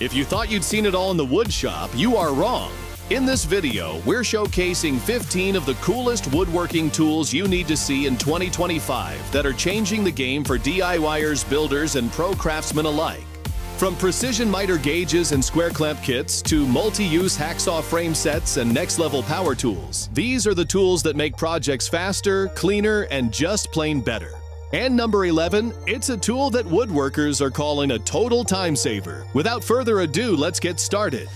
If you thought you'd seen it all in the wood shop, you are wrong. In this video, we're showcasing 15 of the coolest woodworking tools you need to see in 2025 that are changing the game for DIYers, builders, and pro craftsmen alike. From precision miter gauges and square clamp kits to multi-use hacksaw frame sets and next-level power tools, these are the tools that make projects faster, cleaner, and just plain better. And number 11, it's a tool that woodworkers are calling a total time saver. Without further ado, let's get started.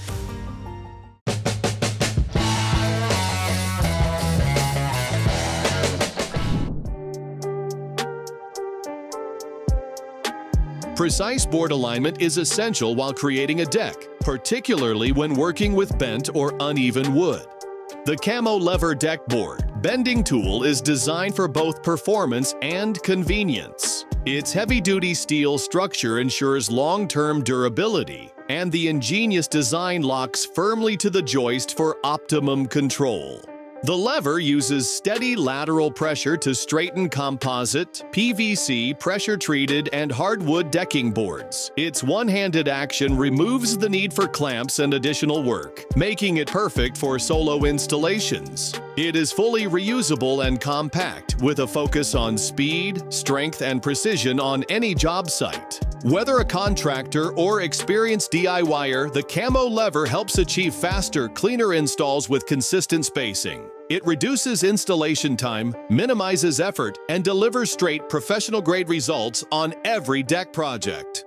Precise board alignment is essential while creating a deck, particularly when working with bent or uneven wood. The Camo lever deck board bending tool is designed for both performance and convenience. Its heavy-duty steel structure ensures long-term durability, and the ingenious design locks firmly to the joist for optimum control. The lever uses steady lateral pressure to straighten composite, PVC, pressure-treated, and hardwood decking boards. Its one-handed action removes the need for clamps and additional work, making it perfect for solo installations. It is fully reusable and compact, with a focus on speed, strength, and precision on any job site. Whether a contractor or experienced DIYer, the Camo lever helps achieve faster, cleaner installs with consistent spacing. It reduces installation time, minimizes effort, and delivers straight, professional-grade results on every deck project.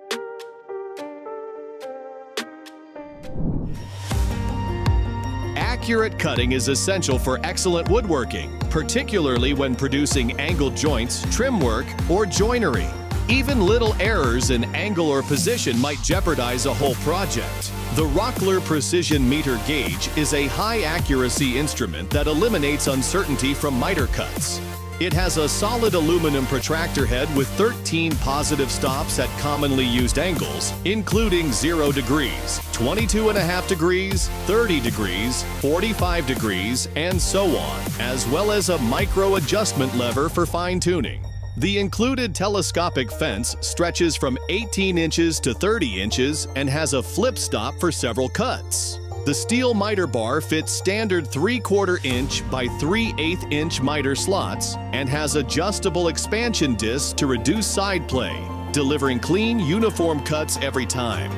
Accurate cutting is essential for excellent woodworking, particularly when producing angled joints, trim work, or joinery. Even little errors in angle or position might jeopardize a whole project. The Rockler Precision Meter Gauge is a high-accuracy instrument that eliminates uncertainty from miter cuts. It has a solid aluminum protractor head with 13 positive stops at commonly used angles, including 0 degrees, 22.5 degrees, 30 degrees, 45 degrees, and so on, as well as a micro-adjustment lever for fine-tuning. The included telescopic fence stretches from 18 inches to 30 inches and has a flip stop for several cuts. The steel miter bar fits standard 3/4 inch by 3/8 inch miter slots and has adjustable expansion discs to reduce side play, delivering clean, uniform cuts every time.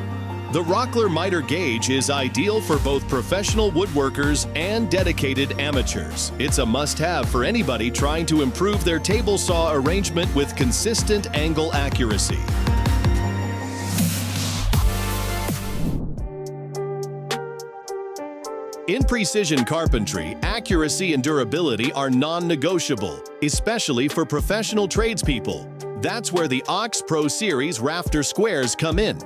The Rockler miter gauge is ideal for both professional woodworkers and dedicated amateurs. It's a must-have for anybody trying to improve their table saw arrangement with consistent angle accuracy. In precision carpentry, accuracy and durability are non-negotiable, especially for professional tradespeople. That's where the Ox Pro Series Rafter Squares come in.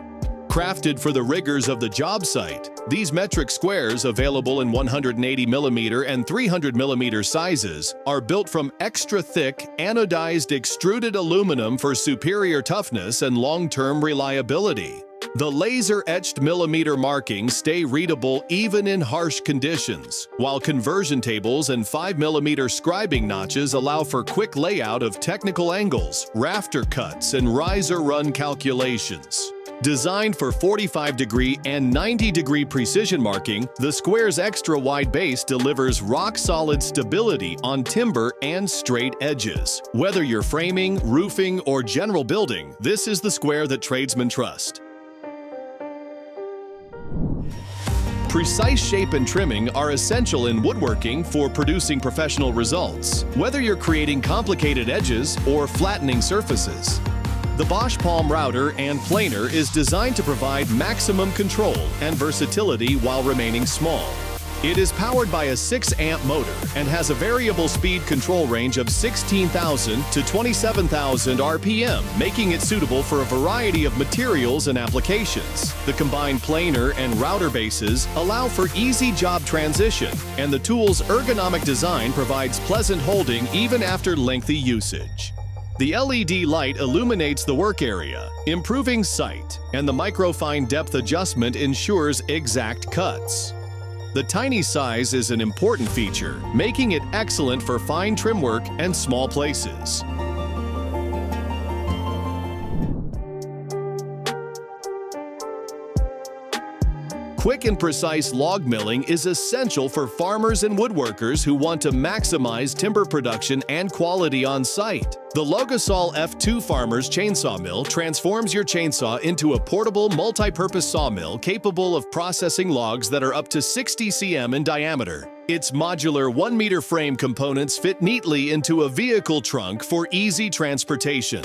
Crafted for the rigors of the job site, these metric squares, available in 180mm and 300mm sizes, are built from extra-thick, anodized extruded aluminum for superior toughness and long-term reliability. The laser-etched millimeter markings stay readable even in harsh conditions, while conversion tables and 5mm scribing notches allow for quick layout of technical angles, rafter cuts, and riser-run calculations. Designed for 45-degree and 90-degree precision marking, the square's extra-wide base delivers rock-solid stability on timber and straight edges. Whether you're framing, roofing, or general building, this is the square that tradesmen trust. Precise shape and trimming are essential in woodworking for producing professional results, whether you're creating complicated edges or flattening surfaces. The Bosch Palm Router and Planer is designed to provide maximum control and versatility while remaining small. It is powered by a 6-amp motor and has a variable speed control range of 16,000 to 27,000 RPM, making it suitable for a variety of materials and applications. The combined planer and router bases allow for easy job transition, and the tool's ergonomic design provides pleasant holding even after lengthy usage. The LED light illuminates the work area, improving sight, and the microfine depth adjustment ensures exact cuts. The tiny size is an important feature, making it excellent for fine trim work and small places. Quick and precise log milling is essential for farmers and woodworkers who want to maximize timber production and quality on site. The Logosol F2 Farmers chainsaw mill transforms your chainsaw into a portable multi-purpose sawmill capable of processing logs that are up to 60 cm in diameter. Its modular 1-meter frame components fit neatly into a vehicle trunk for easy transportation.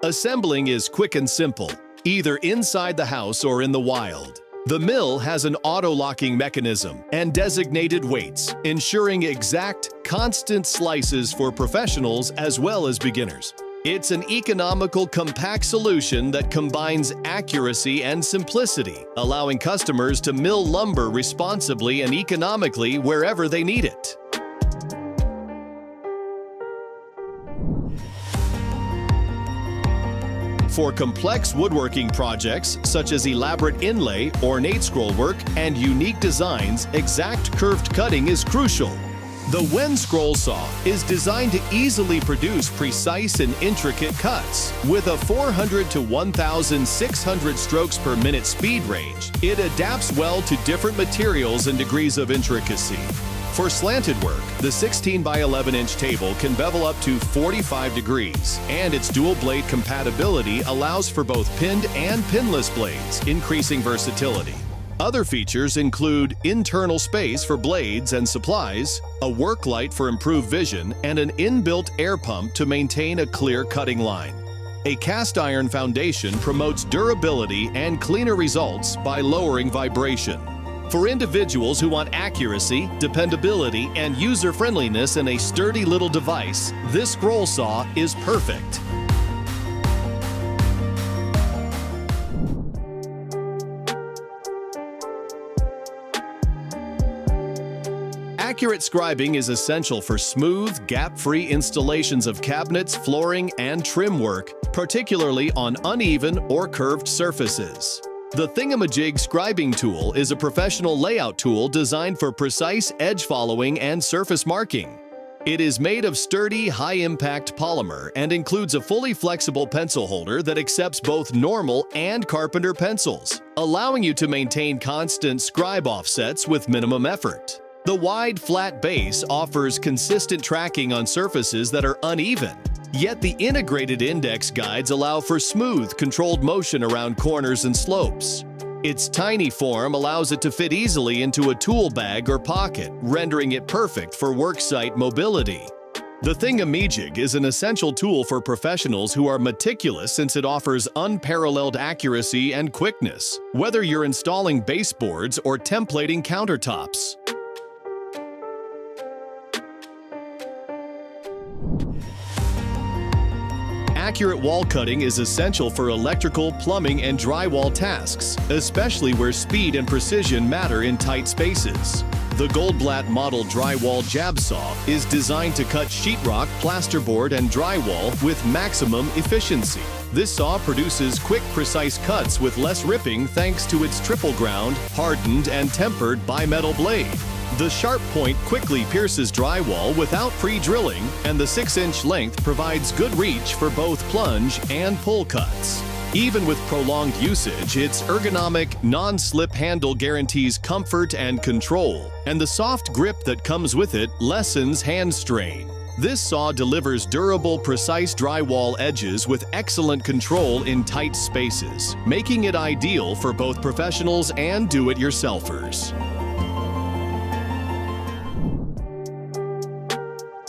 Assembling is quick and simple, either inside the house or in the wild. The mill has an auto-locking mechanism and designated weights, ensuring exact, constant slices for professionals as well as beginners. It's an economical, compact solution that combines accuracy and simplicity, allowing customers to mill lumber responsibly and economically wherever they need it. For complex woodworking projects, such as elaborate inlay, ornate scrollwork, and unique designs, exact curved cutting is crucial. The Wen scroll saw is designed to easily produce precise and intricate cuts. With a 400 to 1,600 strokes per minute speed range, it adapts well to different materials and degrees of intricacy. For slanted work, the 16 by 11 inch table can bevel up to 45 degrees, and its dual blade compatibility allows for both pinned and pinless blades, increasing versatility. Other features include internal space for blades and supplies, a work light for improved vision, and an inbuilt air pump to maintain a clear cutting line. A cast iron foundation promotes durability and cleaner results by lowering vibration. For individuals who want accuracy, dependability, and user-friendliness in a sturdy little device, this scroll saw is perfect. Accurate scribing is essential for smooth, gap-free installations of cabinets, flooring, and trim work, particularly on uneven or curved surfaces. The Thingamejig scribing tool is a professional layout tool designed for precise edge following and surface marking. It is made of sturdy, high-impact polymer and includes a fully flexible pencil holder that accepts both normal and carpenter pencils, allowing you to maintain constant scribe offsets with minimum effort. The wide, flat base offers consistent tracking on surfaces that are uneven. Yet the integrated index guides allow for smooth, controlled motion around corners and slopes. Its tiny form allows it to fit easily into a tool bag or pocket, rendering it perfect for worksite mobility. The Thingamejig is an essential tool for professionals who are meticulous since it offers unparalleled accuracy and quickness, whether you're installing baseboards or templating countertops. Accurate wall cutting is essential for electrical, plumbing, and drywall tasks, especially where speed and precision matter in tight spaces. The Goldblatt model drywall jab saw is designed to cut sheetrock, plasterboard, and drywall with maximum efficiency. This saw produces quick, precise cuts with less ripping thanks to its triple ground, hardened, and tempered bimetal blade. The sharp point quickly pierces drywall without pre-drilling, and the 6-inch length provides good reach for both plunge and pull cuts. Even with prolonged usage, its ergonomic, non-slip handle guarantees comfort and control, and the soft grip that comes with it lessens hand strain. This saw delivers durable, precise drywall edges with excellent control in tight spaces, making it ideal for both professionals and do-it-yourselfers.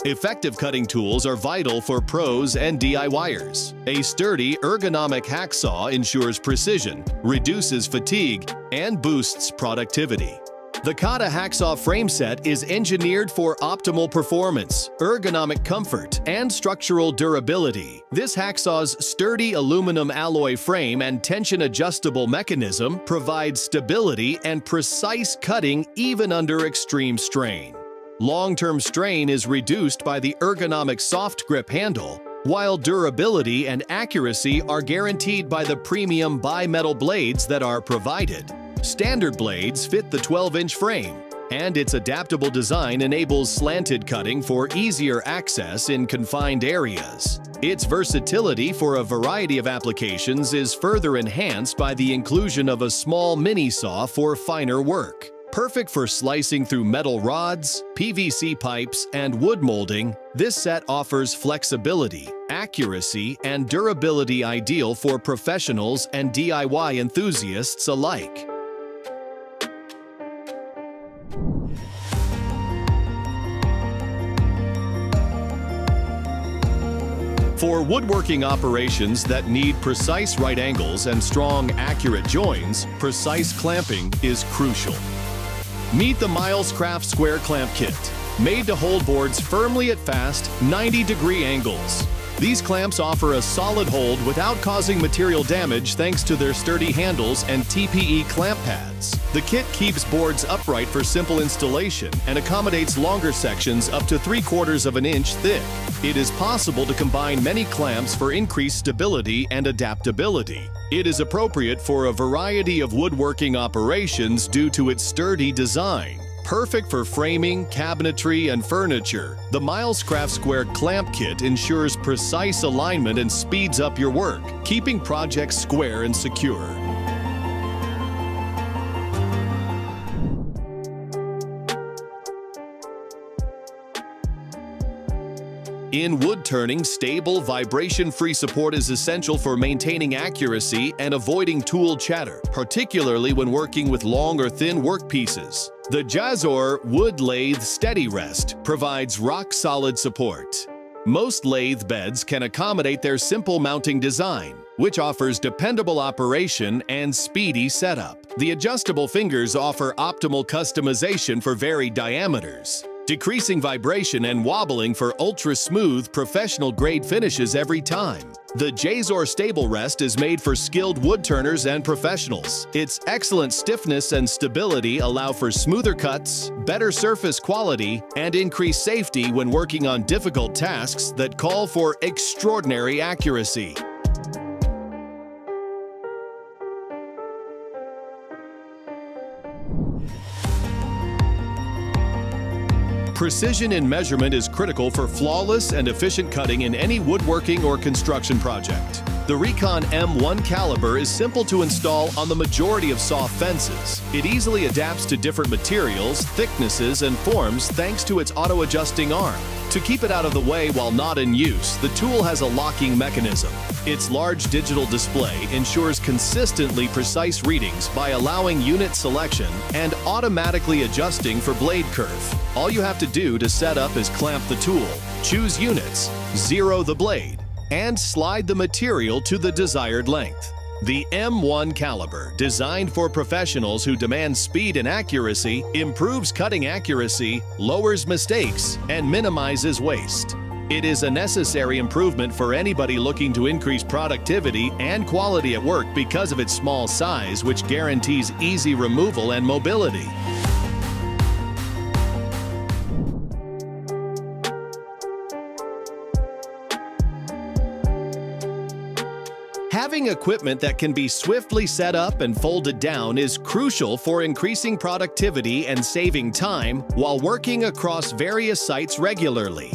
Effective cutting tools are vital for pros and DIYers. A sturdy, ergonomic hacksaw ensures precision, reduces fatigue, and boosts productivity. The Kata Hacksaw Frame Set is engineered for optimal performance, ergonomic comfort, and structural durability. This hacksaw's sturdy aluminum alloy frame and tension-adjustable mechanism provide stability and precise cutting even under extreme strain. Long-term strain is reduced by the ergonomic soft grip handle, while durability and accuracy are guaranteed by the premium bimetal blades that are provided. Standard blades fit the 12-inch frame, and its adaptable design enables slanted cutting for easier access in confined areas. Its versatility for a variety of applications is further enhanced by the inclusion of a small mini saw for finer work. Perfect for slicing through metal rods, PVC pipes, and wood molding, this set offers flexibility, accuracy, and durability ideal for professionals and DIY enthusiasts alike. For woodworking operations that need precise right angles and strong, accurate joins, precise clamping is crucial. Meet the Milescraft Square Clamp Kit, made to hold boards firmly at fast, 90-degree angles. These clamps offer a solid hold without causing material damage thanks to their sturdy handles and TPE clamp pads. The kit keeps boards upright for simple installation and accommodates longer sections up to 3/4 of an inch thick. It is possible to combine many clamps for increased stability and adaptability. It is appropriate for a variety of woodworking operations due to its sturdy design. Perfect for framing, cabinetry, and furniture, the Milescraft Square Clamp Kit ensures precise alignment and speeds up your work, keeping projects square and secure. In wood turning, stable, vibration-free support is essential for maintaining accuracy and avoiding tool chatter, particularly when working with long or thin workpieces. The JAZORR Wood Lathe Steady Rest provides rock-solid support. Most lathe beds can accommodate their simple mounting design, which offers dependable operation and speedy setup. The adjustable fingers offer optimal customization for varied diameters, decreasing vibration and wobbling for ultra-smooth, professional-grade finishes every time. The JAZORR Stable Rest is made for skilled wood turners and professionals. Its excellent stiffness and stability allow for smoother cuts, better surface quality, and increased safety when working on difficult tasks that call for extraordinary accuracy. Precision in measurement is critical for flawless and efficient cutting in any woodworking or construction project. The Reekon M1 Caliber is simple to install on the majority of saw fences. It easily adapts to different materials, thicknesses, and forms thanks to its auto-adjusting arm. To keep it out of the way while not in use, the tool has a locking mechanism. Its large digital display ensures consistently precise readings by allowing unit selection and automatically adjusting for blade curve. All you have to do to set up is clamp the tool, choose units, zero the blade, and slide the material to the desired length. The M1 Caliber, designed for professionals who demand speed and accuracy, improves cutting accuracy, lowers mistakes, and minimizes waste. It is a necessary improvement for anybody looking to increase productivity and quality at work because of its small size, which guarantees easy removal and mobility. Having equipment that can be swiftly set up and folded down is crucial for increasing productivity and saving time while working across various sites regularly.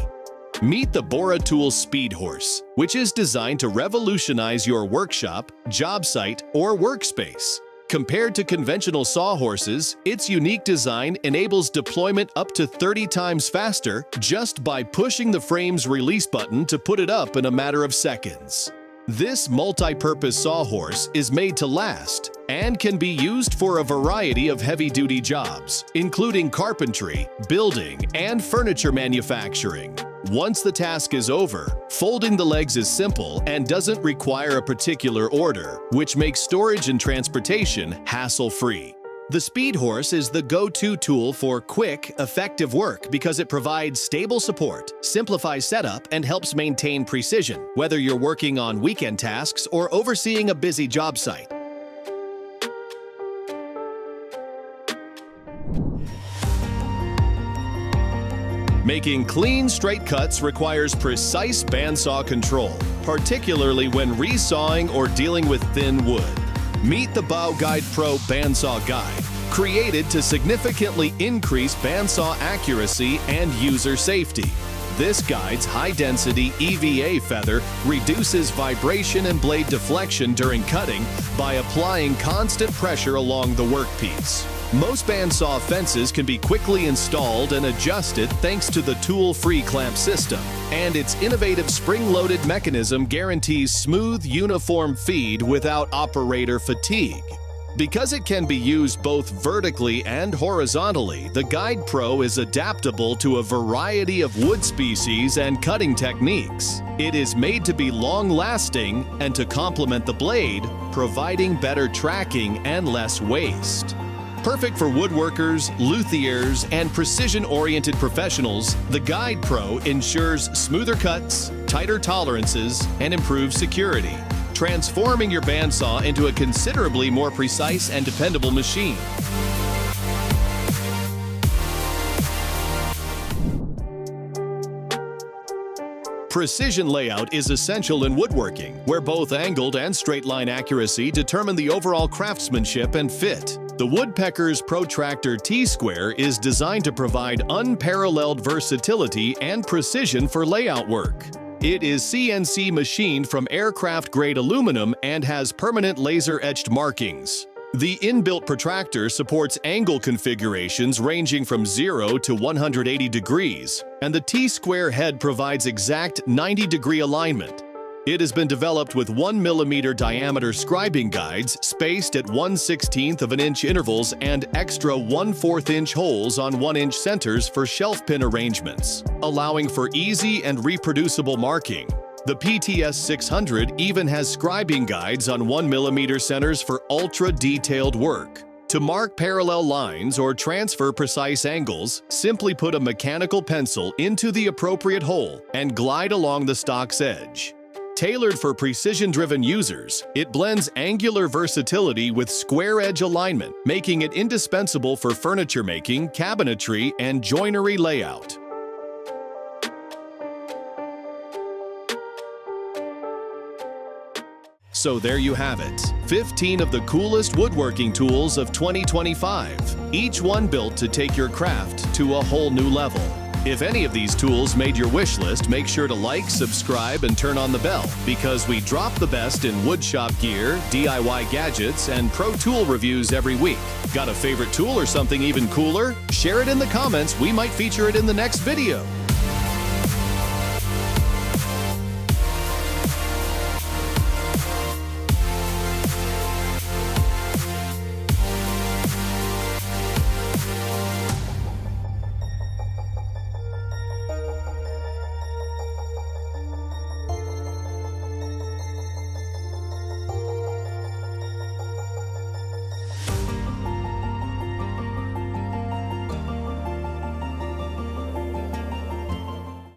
Meet the Bora SpeedHorse, which is designed to revolutionize your workshop, job site, or workspace. Compared to conventional sawhorses, its unique design enables deployment up to 30 times faster just by pushing the frame's release button to put it up in a matter of seconds. This multi-purpose sawhorse is made to last and can be used for a variety of heavy-duty jobs, including carpentry, building, and furniture manufacturing. Once the task is over, folding the legs is simple and doesn't require a particular order, which makes storage and transportation hassle-free. The SpeedHorse is the go-to tool for quick, effective work because it provides stable support, simplifies setup, and helps maintain precision, whether you're working on weekend tasks or overseeing a busy job site. Making clean, straight cuts requires precise bandsaw control, particularly when resawing or dealing with thin wood. Meet the GUIDEPRO Bandsaw Guide, created to significantly increase bandsaw accuracy and user safety. This guide's high-density EVA feather reduces vibration and blade deflection during cutting by applying constant pressure along the workpiece. Most bandsaw fences can be quickly installed and adjusted thanks to the tool-free clamp system, and its innovative spring-loaded mechanism guarantees smooth, uniform feed without operator fatigue. Because it can be used both vertically and horizontally, the GUIDEPRO is adaptable to a variety of wood species and cutting techniques. It is made to be long-lasting and to complement the blade, providing better tracking and less waste. Perfect for woodworkers, luthiers, and precision-oriented professionals, the GUIDEPRO ensures smoother cuts, tighter tolerances, and improved security, transforming your bandsaw into a considerably more precise and dependable machine. Precision layout is essential in woodworking, where both angled and straight line accuracy determine the overall craftsmanship and fit. The Woodpeckers Protractor T-Square is designed to provide unparalleled versatility and precision for layout work. It is CNC machined from aircraft-grade aluminum and has permanent laser-etched markings. The inbuilt protractor supports angle configurations ranging from 0 to 180 degrees, and the T-square head provides exact 90-degree alignment. It has been developed with 1 mm diameter scribing guides spaced at 1/16 of an inch intervals and extra 1/4 inch holes on 1 inch centers for shelf pin arrangements, allowing for easy and reproducible marking. The PTS 600 even has scribing guides on 1 mm centers for ultra-detailed work. To mark parallel lines or transfer precise angles, simply put a mechanical pencil into the appropriate hole and glide along the stock's edge. Tailored for precision-driven users, it blends angular versatility with square edge alignment, making it indispensable for furniture making, cabinetry, and joinery layout. So there you have it, 15 of the coolest woodworking tools of 2025, each one built to take your craft to a whole new level. If any of these tools made your wish list, make sure to like, subscribe, and turn on the bell, because we drop the best in woodshop gear, DIY gadgets, and pro tool reviews every week. Got a favorite tool or something even cooler? Share it in the comments, we might feature it in the next video.